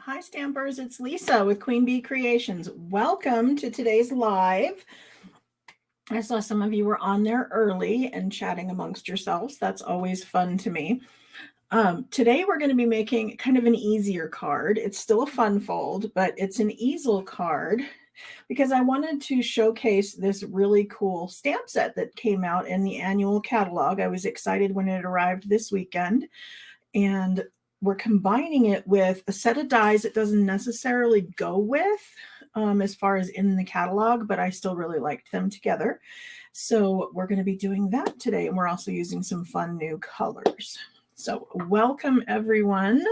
Hi Stampers, it's Lisa with Queen Bee Creations. Welcome to today's live. I saw some of you were on there early and chatting amongst yourselves. That's always fun to me. Today we're going to be making kind of an easier card. It's still a fun fold, but it's an easel card because I wanted to showcase this really cool stamp set that came out in the annual catalog. I was excited when it arrived this weekend, and we're combining it with a set of dies it doesn't necessarily go with as far as in the catalog, but I still really liked them together. So we're going to be doing that today, and we're also using some fun new colors. So welcome everyone.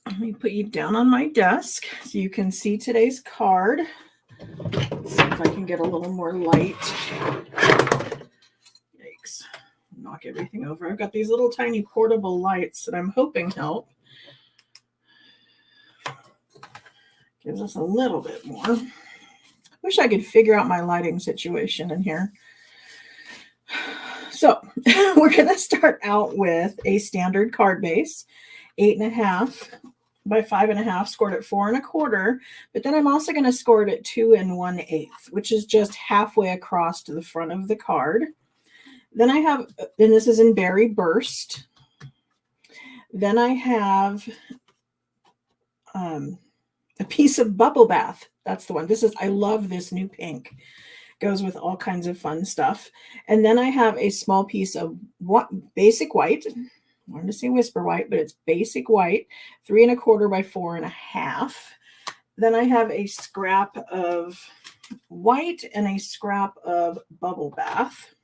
Let me put you down on my desk so you can see today's card. Let's see if I can get a little more light. Yikes. Knock everything over. I've got these little tiny portable lights that I'm hoping help. Gives us a little bit more. Wish I could figure out my lighting situation in here. So we're going to start out with a standard card base, 8.5 by 5.5, scored at 4 1/4. But then I'm also going to score it at 2 1/8, which is just halfway across to the front of the card. Then I have, and this is in Berry Burst. Then I have a piece of Bubble Bath. That's the one. I love this new pink. Goes with all kinds of fun stuff. And then I have a small piece of basic white. I wanted to say whisper white, but it's basic white, 3 1/4 by 4 1/2. Then I have a scrap of white and a scrap of Bubble Bath.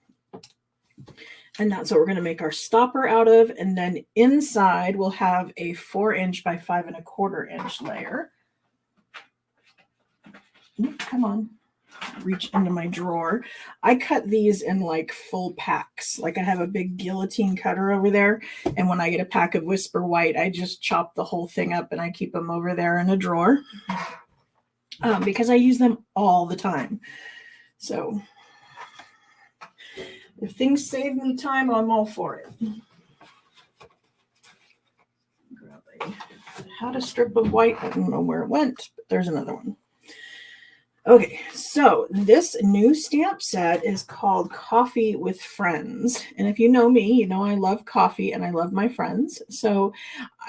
And that's what we're going to make our stopper out of. And then inside we'll have a 4 inch by 5 1/4 inch layer. Come on, reach into my drawer. I cut these in like full packs. Like I have a big guillotine cutter over there. And when I get a pack of Whisper White, I just chop the whole thing up and I keep them over there in a drawer because I use them all the time. So if things save me time, I'm all for it. Had a strip of white. I don't know where it went, but there's another one. Okay, so this new stamp set is called Coffee with Friends. And if you know me, you know I love coffee and I love my friends. So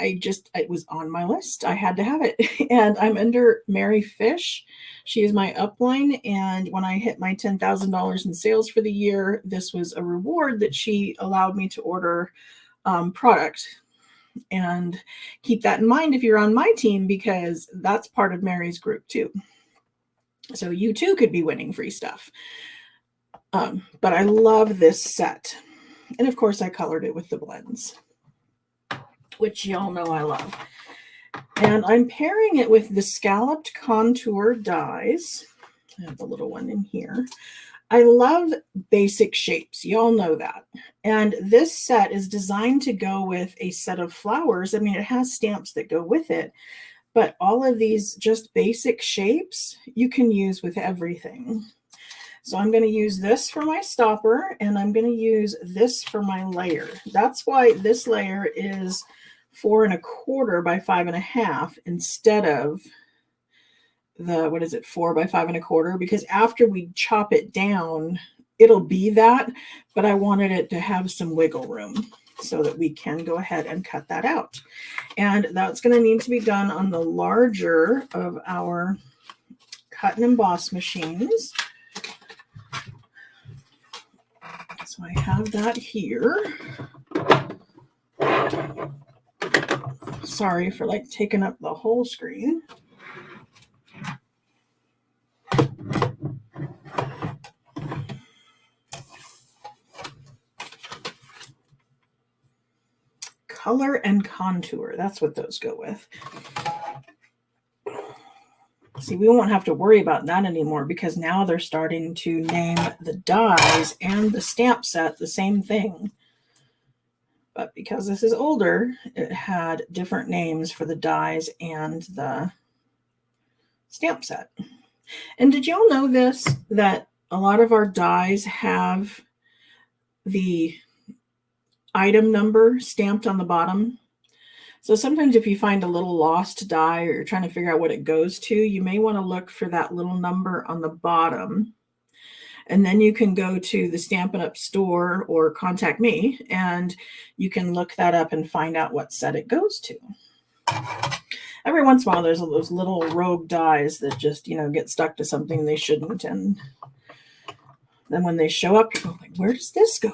it was on my list. I had to have it. And I'm under Mary Fish. She is my upline. And when I hit my $10,000 in sales for the year, this was a reward that she allowed me to order product. And keep that in mind if you're on my team, because that's part of Mary's group too. So you too could be winning free stuff. But I love this set. And of course I colored it with the blends, which y'all know I love. And I'm pairing it with the scalloped contour dies. I have the little one in here. I love basic shapes. Y'all know that. And this set is designed to go with a set of flowers. I mean, it has stamps that go with it. But all of these just basic shapes you can use with everything. So I'm going to use this for my stopper, and I'm going to use this for my layer. That's why this layer is 4 1/4 by 5 1/2 instead of the, 4 by 5 1/4, because after we chop it down, it'll be that, but I wanted it to have some wiggle room so that we can go ahead and cut that out. And that's going to need to be done on the larger of our cut and emboss machines. So I have that here. Sorry for taking up the whole screen. Color and contour, that's what those go with. See, we won't have to worry about that anymore because now they're starting to name the dies and the stamp set the same thing. But because this is older, it had different names for the dies and the stamp set. And did y'all know this, that a lot of our dies have the item number stamped on the bottom? So sometimes if you find a little lost die or you're trying to figure out what it goes to, you may want to look for that little number on the bottom. And then you can go to the Stampin' Up! Store or contact me, and you can look that up and find out what set it goes to. Every once in a while, there's those little rogue dies that just, get stuck to something they shouldn't. And then when they show up, you go like, where does this go?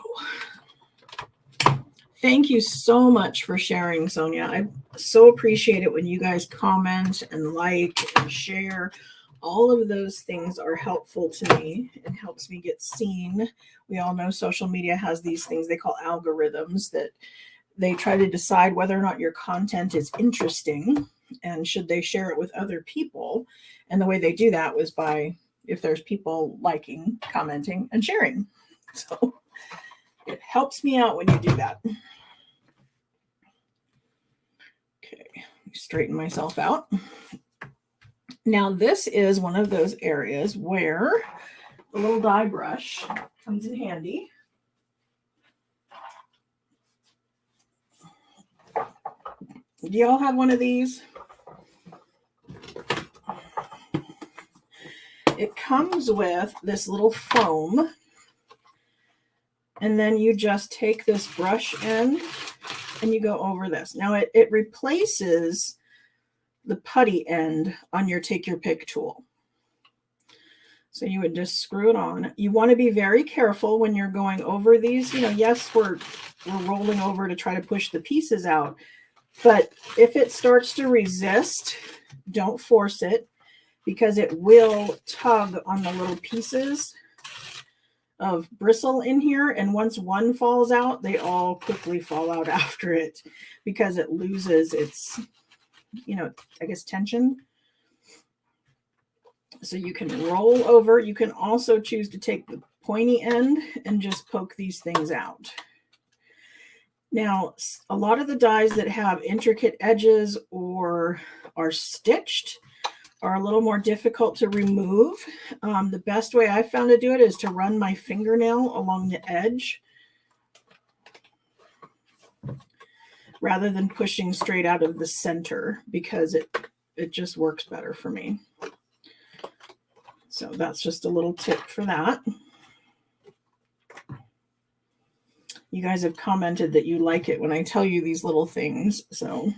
Thank you so much for sharing, Sonia. I so appreciate it when you guys comment and like and share. All of those things are helpful to me and helps me get seen. We all know social media has these things they call algorithms that they try to decide whether or not your content is interesting and should they share it with other people. And the way they do that was by if there's people liking, commenting, and sharing. So it helps me out when you do that. Okay, straighten myself out. Now this is one of those areas where the little die brush comes in handy. Do y'all have one of these? It comes with this little foam, and then you just take this brush end and you go over this. Now it replaces the putty end on your take your pick tool. So you would just screw it on. You want to be very careful when you're going over these. Yes, we're rolling over to try to push the pieces out, but if it starts to resist, don't force it, because it will tug on the little pieces of bristle in here. And once one falls out, they all quickly fall out after it because it loses its, I guess, tension. So you can roll over. You can also choose to take the pointy end and just poke these things out. Now, a lot of the dies that have intricate edges or are stitched are a little more difficult to remove. The best way I found to do it is to run my fingernail along the edge rather than pushing straight out of the center, because it just works better for me. So that's just a little tip for that. You guys have commented that you like it when I tell you these little things, so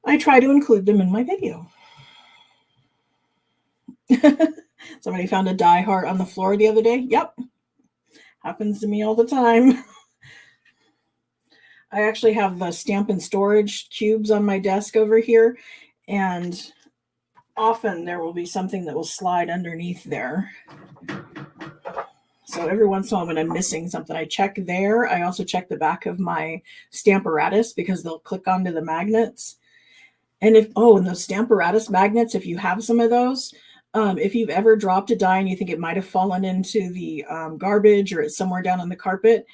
I try to include them in my video. Somebody found a die heart on the floor the other day. Yep. Happens to me all the time. I actually have the Stampin' Storage cubes on my desk over here, and often there will be something that will slide underneath there. So every once in a while when I'm missing something, I check there. I also check the back of my Stamparatus because they'll click onto the magnets. And and those Stamparatus magnets, if you have some of those, if you've ever dropped a die and you think it might have fallen into the garbage or it's somewhere down on the carpet,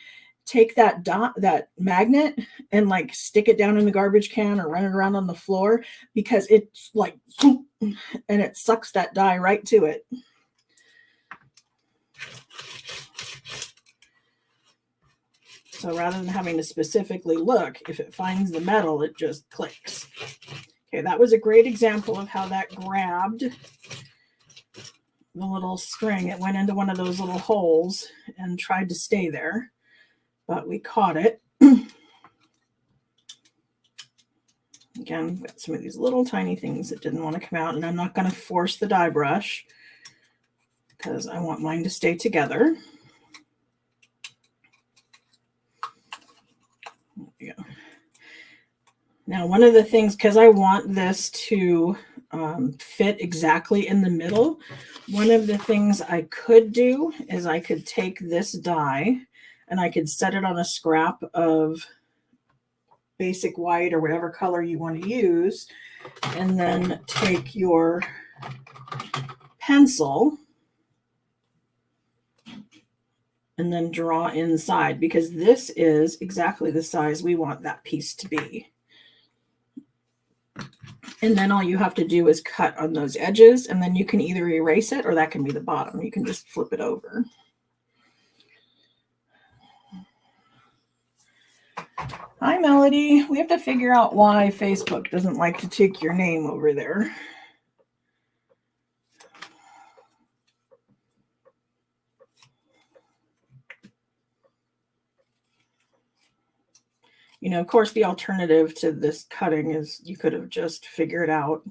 take that magnet and stick it down in the garbage can or run it around on the floor, because it's and it sucks that die right to it. So rather than having to specifically look, if it finds the metal, it just clicks. Okay, that was a great example of how that grabbed the little string. It went into one of those little holes and tried to stay there, but we caught it. Again, we've got some of these little tiny things that didn't want to come out, and I'm not going to force the die brush because I want mine to stay together. There we go. Now, one of the things, because I want this to fit exactly in the middle, one of the things I could do is I could take this die and I could set it on a scrap of basic white or whatever color you want to use, and then take your pencil and then draw inside, because this is exactly the size we want that piece to be. And then all you have to do is cut on those edges, and then you can either erase it or that can be the bottom. You can just flip it over. Hi, Melody. We have to figure out why Facebook doesn't like to take your name over there. You know, of course, the alternative to this cutting is you could have just figured out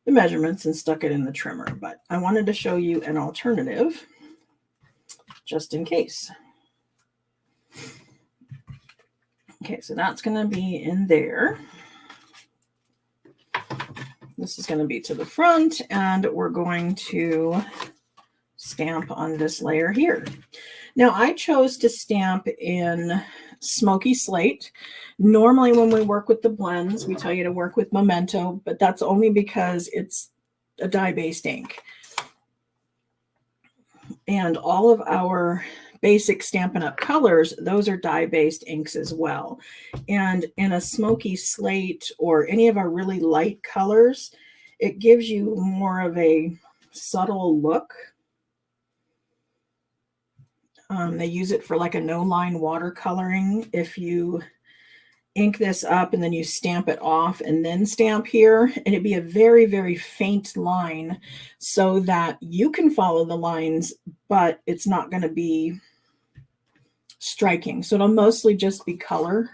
the measurements and stuck it in the trimmer, but I wanted to show you an alternative just in case. Okay, so that's going to be in there. This is going to be to the front, and we're going to stamp on this layer here. Now, I chose to stamp in Smoky Slate. Normally, when we work with the blends, we tell you to work with Memento, but that's only because it's a dye-based ink. And all of our basic Stampin' Up! Colors, those are dye-based inks as well. And in a Smoky Slate or any of our really light colors, it gives you more of a subtle look. They use it for like a no-line watercoloring. If you ink this up and then you stamp it off and then stamp here, and it'd be a very, very faint line so that you can follow the lines, but it's not going to be striking. So it'll mostly just be color.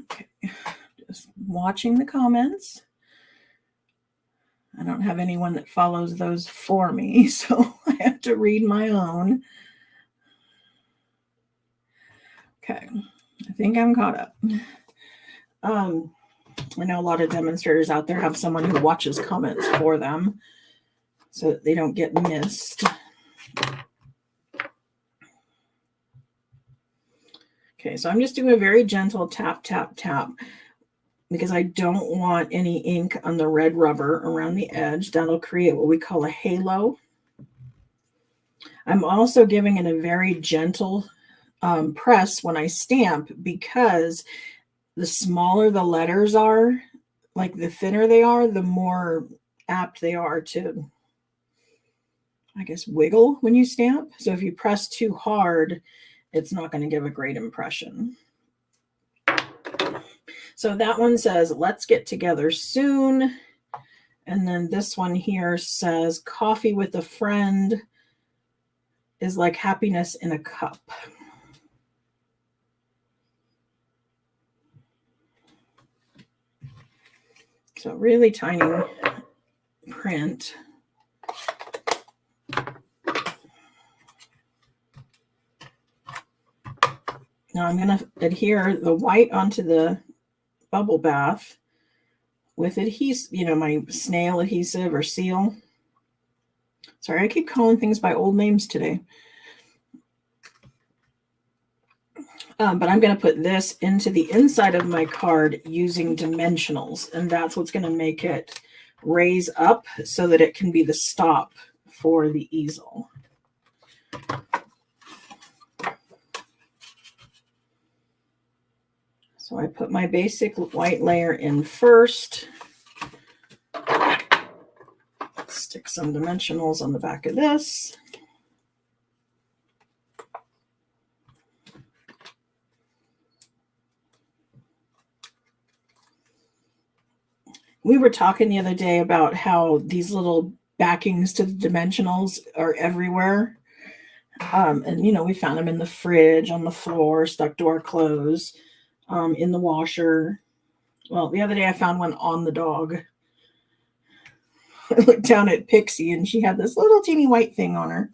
Okay, just watching the comments. I don't have anyone that follows those for me, so I have to read my own. Okay, I think I'm caught up. I know a lot of demonstrators out there have someone who watches comments for them so that they don't get missed. Okay, so I'm just doing a very gentle tap, tap, tap because I don't want any ink on the red rubber around the edge. That'll create what we call a halo. I'm also giving it a very gentle press when I stamp because the smaller the letters are, like the thinner they are, the more apt they are to, I guess, wiggle when you stamp. So if you press too hard, it's not going to give a great impression. So that one says, let's get together soon. And then this one here says, coffee with a friend is like happiness in a cup. So really tiny print. Now I'm going to adhere the white onto the bubble bath with adhesive, you know, my snail adhesive or seal. Sorry, I keep calling things by old names today. But I'm going to put this into the inside of my card using dimensionals, and that's what's going to make it raise up so that it can be the stop for the easel. So I put my basic white layer in first. Stick some dimensionals on the back of this. We were talking the other day about how these little backings to the dimensionals are everywhere. And, you know, we found them in the fridge, on the floor, stuck to our clothes, in the washer. Well, the other day I found one on the dog. I looked down at Pixie and she had this little teeny white thing on her.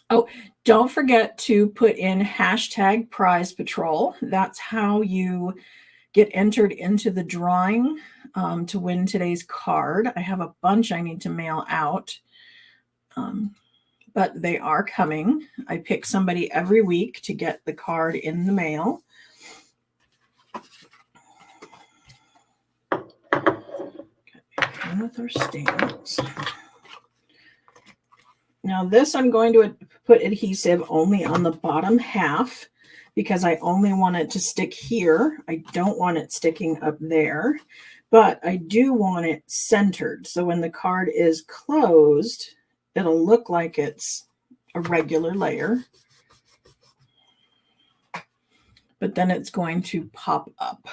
Oh, don't forget to put in hashtag prize patrol. That's how you get entered into the drawing to win today's card. I have a bunch I need to mail out, but they are coming. I pick somebody every week to get the card in the mail. Okay, with our stamps. Now this I'm going to put adhesive only on the bottom half because I only want it to stick here. I don't want it sticking up there, but I do want it centered. So when the card is closed, it'll look like it's a regular layer, but then it's going to pop up.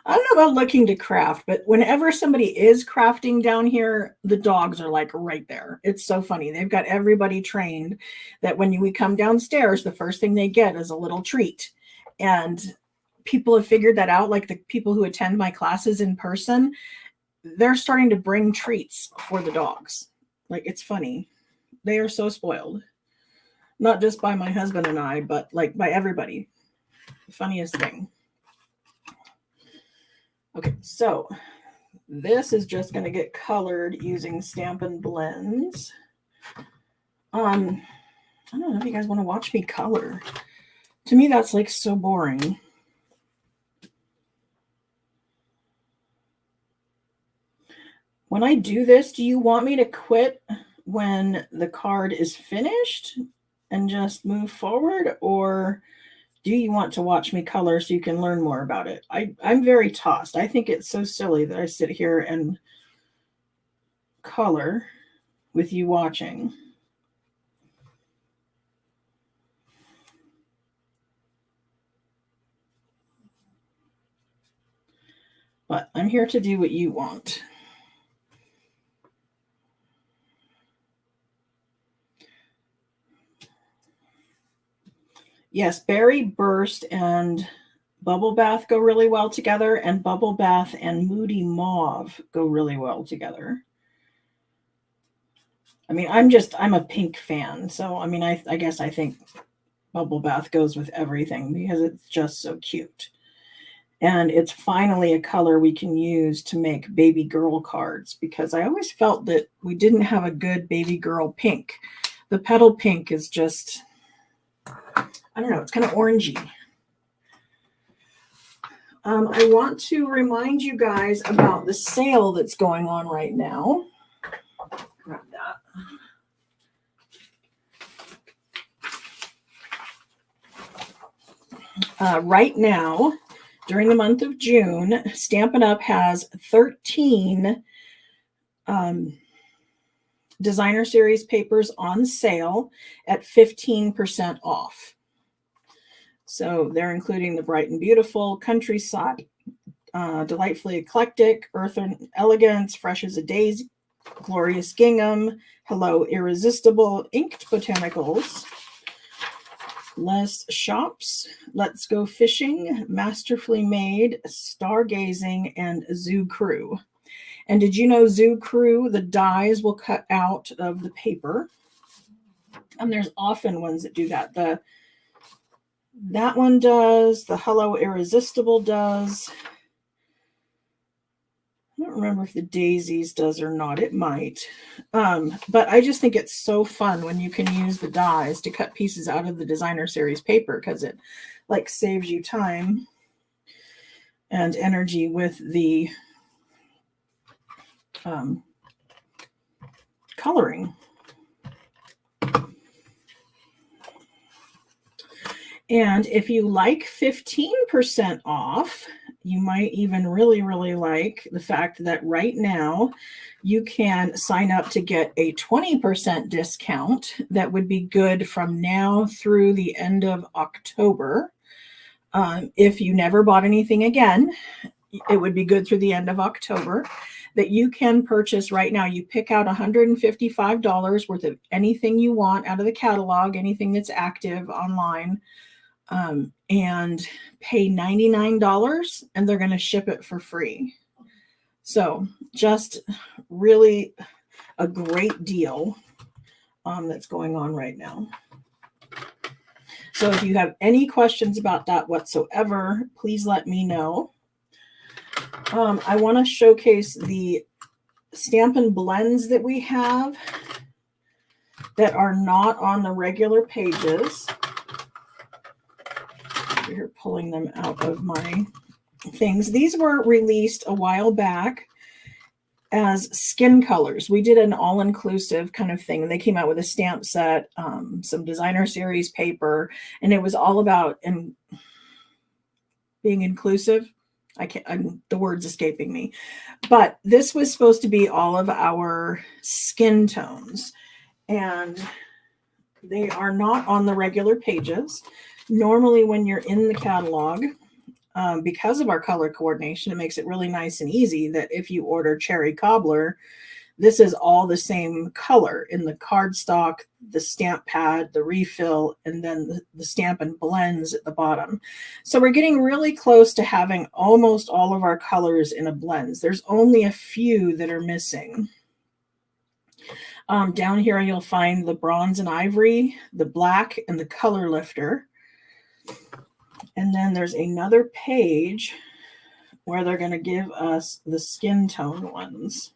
I don't know about looking to craft, but whenever somebody is crafting down here, the dogs are like right there. It's so funny. They've got everybody trained that when we come downstairs, the first thing they get is a little treat. And people have figured that out. Like the people who attend my classes in person, they're starting to bring treats for the dogs. Like, it's funny. They are so spoiled. Not just by my husband and I, but like by everybody. The funniest thing. Okay, so this is just going to get colored using Stampin' Blends. I don't know if you guys want to watch me color. To me, that's like so boring. When I do this, do you want me to quit when the card is finished and just move forward? Or do you want to watch me color so you can learn more about it? I'm very tossed. I think it's so silly that I sit here and color with you watching. But I'm here to do what you want. Yes, Berry Burst and Bubble Bath go really well together, and Bubble Bath and Moody Mauve go really well together. I mean, I'm a pink fan, so I mean, I guess I think Bubble Bath goes with everything because it's just so cute. And it's finally a color we can use to make baby girl cards, because I always felt that we didn't have a good baby girl pink. The petal pink is just, I don't know, it's kind of orangey. I want to remind you guys about the sale that's going on right now. Grab that. Right now, during the month of June, Stampin' Up! Has 13 designer series papers on sale at 15% off. So they're including the Bright and Beautiful, Countryside, Delightfully Eclectic, Earth and Elegance, Fresh as a Daisy, Glorious Gingham, Hello Irresistible, Inked Botanicals, Les Shops, Let's Go Fishing, Masterfully Made, Stargazing, and Zoo Crew. And did you know Zoo Crew, the dies will cut out of the paper? And there's often ones that do that. That one does. The Hello Irresistible does. I don't remember if the Daisies does or not. It might. But I just think it's so fun when you can use the dies to cut pieces out of the designer series paper, because it like saves you time and energy with the coloring. And if you like 15% off, you might even really, really like the fact that right now you can sign up to get a 20% discount that would be good from now through the end of October. If you never bought anything again, it would be good through the end of October, that you can purchase right now. You pick out $155 worth of anything you want out of the catalog, anything that's active online, and pay $99, and they're going to ship it for free. So just really a great deal that's going on right now. So if you have any questions about that whatsoever, please let me know. I want to showcase the Stampin' Blends that we have that are not on the regular pages. You're pulling them out of my things. These were released a while back as skin colors. We did an all-inclusive kind of thing. They came out with a stamp set, some designer series paper, and it was all about being inclusive. The word's escaping me. But this was supposed to be all of our skin tones. And they are not on the regular pages. Normally, when you're in the catalog, because of our color coordination, it makes it really nice and easy that if you order Cherry Cobbler, this is all the same color in the cardstock, the stamp pad, the refill, and then the stamp and blends at the bottom. So we're getting really close to having almost all of our colors in a blends. There's only a few that are missing. Down here, you'll find the bronze and ivory, the black, and the color lifter. And then there's another page where they're going to give us the skin tone ones.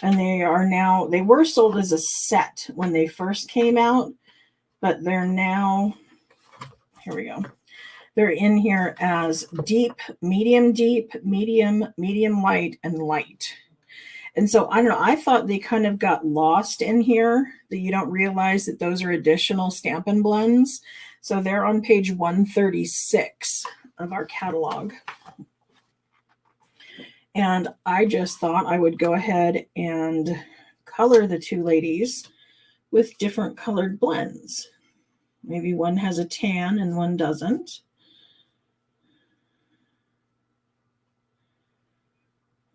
And they were sold as a set when they first came out, but they're now, here we go. They're in here as deep, medium, medium light, and light. And so, I don't know, I thought they kind of got lost in here, that you don't realize that those are additional Stampin' Blends. So they're on page 136 of our catalog. And I just thought I would go ahead and color the two ladies with different colored blends. Maybe one has a tan and one doesn't.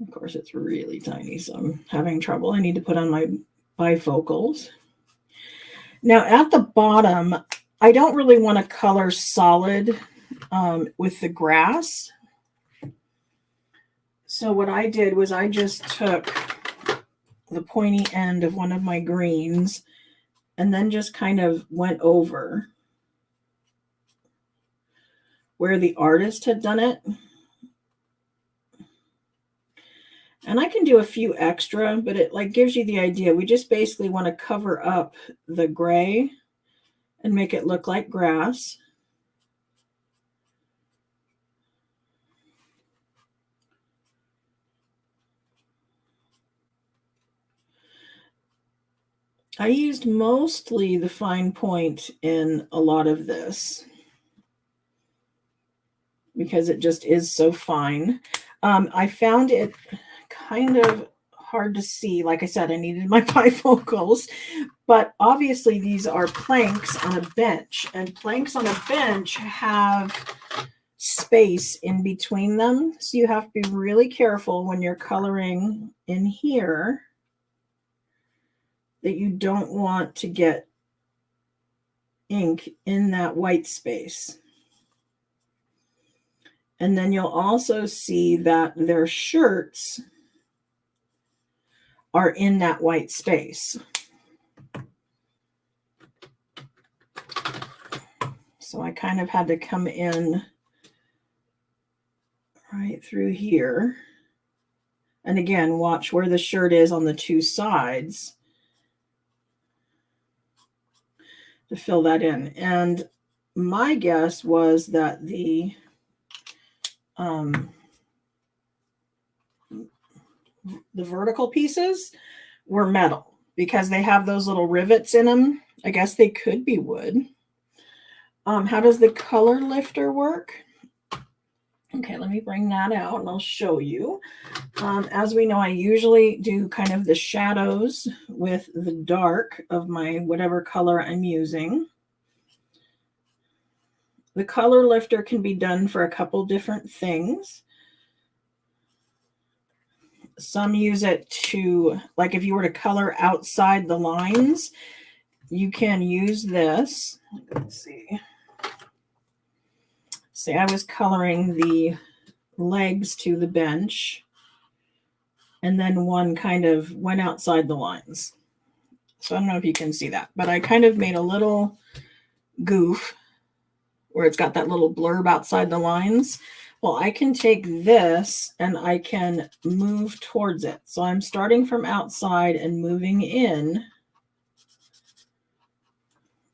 Of course, it's really tiny, so I'm having trouble. I need to put on my bifocals. Now, at the bottom, I don't really want to color solid with the grass. So what I did was I just took the pointy end of one of my greens and then just kind of went over where the artist had done it. And I can do a few extra, but it like gives you the idea. We just basically want to cover up the gray and make it look like grass. I used mostly the fine point in a lot of this because it just is so fine. I found it kind of hard to see. Like I said, I needed my bifocals, but obviously these are planks on a bench, and planks on a bench have space in between them. So you have to be really careful when you're coloring in here that you don't want to get ink in that white space. And then you'll also see that their shirts are in that white space. So I kind of had to come in right through here. And again, watch where the shirt is on the two sides to fill that in. And my guess was that the vertical pieces were metal because they have those little rivets in them. I guess they could be wood. How does the color lifter work? Okay, let me bring that out and I'll show you. As we know, I usually do kind of the shadows with the dark of my whatever color I'm using. The color lifter can be done for a couple different things. Some use it to, like if you were to color outside the lines, you can use this. Let's see. Say I was coloring the legs to the bench, and then one kind of went outside the lines. So I don't know if you can see that, but I kind of made a little goof where it's got that little blurb outside the lines. Well, I can take this and I can move towards it. So I'm starting from outside and moving in,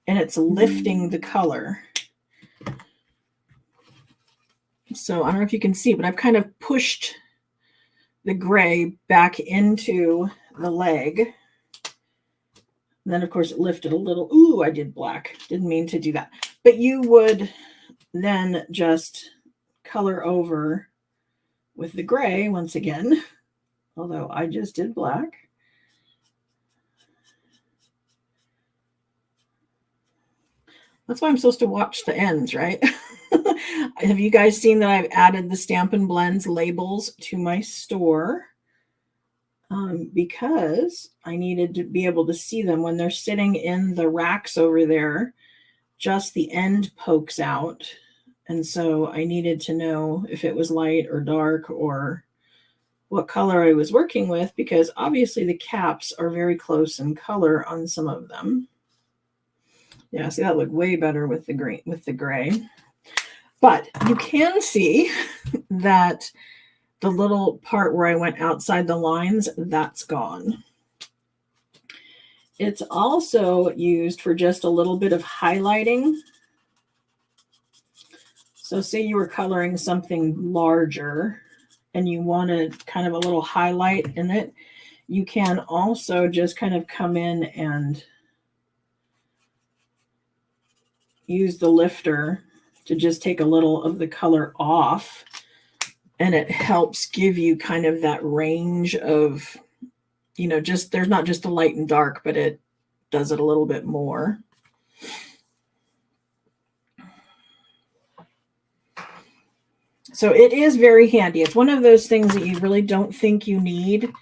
and it's lifting the color. So I don't know if you can see, but I've kind of pushed the gray back into the leg. And then, of course, it lifted a little. Ooh, I did black. Didn't mean to do that. But you would then just color over with the gray once again, although I just did black. That's why I'm supposed to watch the ends, right? Have you guys seen that I've added the Stampin' Blends labels to my store? Because I needed to be able to see them when they're sitting in the racks over there. Just the end pokes out. And so I needed to know if it was light or dark or what color I was working with, because obviously the caps are very close in color on some of them. Yeah, see, that looked way better with the green, with the gray. But you can see that the little part where I went outside the lines, that's gone. It's also used for just a little bit of highlighting. So say you were coloring something larger and you wanted kind of a little highlight in it, you can also just kind of come in and use the lifter to just take a little of the color off, and it helps give you kind of that range of, you know, just there's not just the light and dark, but it does it a little bit more. So it is very handy. It's one of those things that you really don't think you need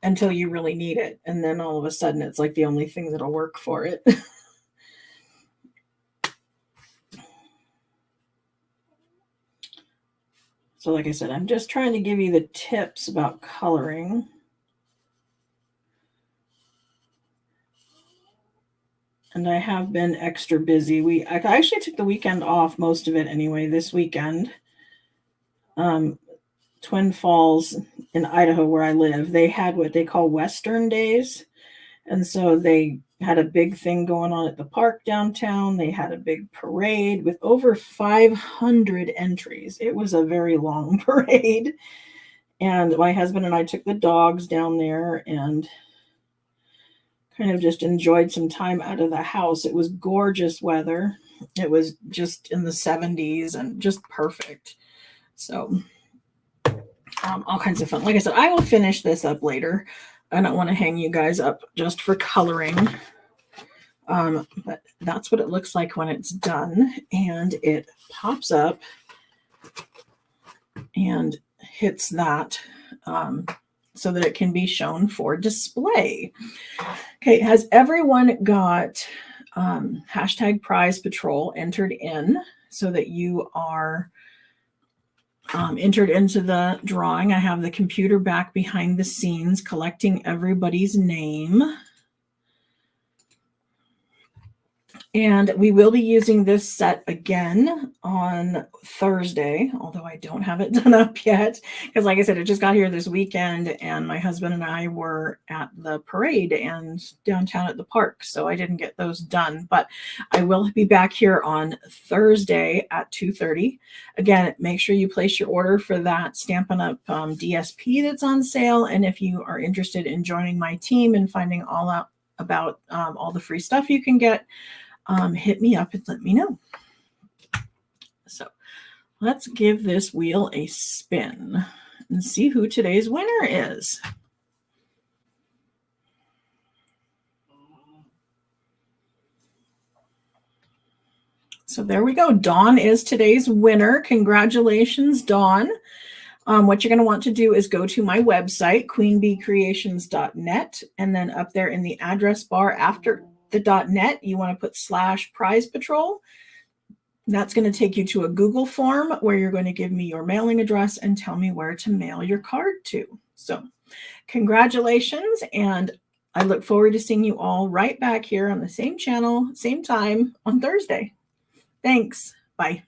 until you really need it. And then all of a sudden it's like the only thing that'll work for it. So like I said, I'm just trying to give you the tips about coloring. And I have been extra busy. I actually took the weekend off, most of it anyway, this weekend. Twin Falls in Idaho, where I live, they had what they call Western Days. And so they had a big thing going on at the park downtown. They had a big parade with over 500 entries. It was a very long parade. And my husband and I took the dogs down there and kind of just enjoyed some time out of the house. It was gorgeous weather. It was just in the 70s and just perfect. So all kinds of fun. Like I said, I will finish this up later. I don't want to hang you guys up just for coloring. But that's what it looks like when it's done. And it pops up and hits that so that it can be shown for display. Okay, has everyone got hashtag Prize Patrol entered in so that you are entered into the drawing? I have the computer back behind the scenes collecting everybody's name. And we will be using this set again on Thursday, although I don't have it done up yet. Because like I said, it just got here this weekend and my husband and I were at the parade and downtown at the park. So I didn't get those done, but I will be back here on Thursday at 2:30. Again, make sure you place your order for that Stampin' Up! DSP that's on sale. And if you are interested in joining my team and finding all out about all the free stuff you can get, hit me up and let me know. So let's give this wheel a spin and see who today's winner is. So there we go. Dawn is today's winner. Congratulations, Dawn. What you're going to want to do is go to my website, queenbeecreations.net, and then up there in the address bar after the .net, you want to put /Prize Patrol. That's going to take you to a Google form where you're going to give me your mailing address and tell me where to mail your card to. So congratulations, and I look forward to seeing you all right back here on the same channel, same time on Thursday. Thanks. Bye.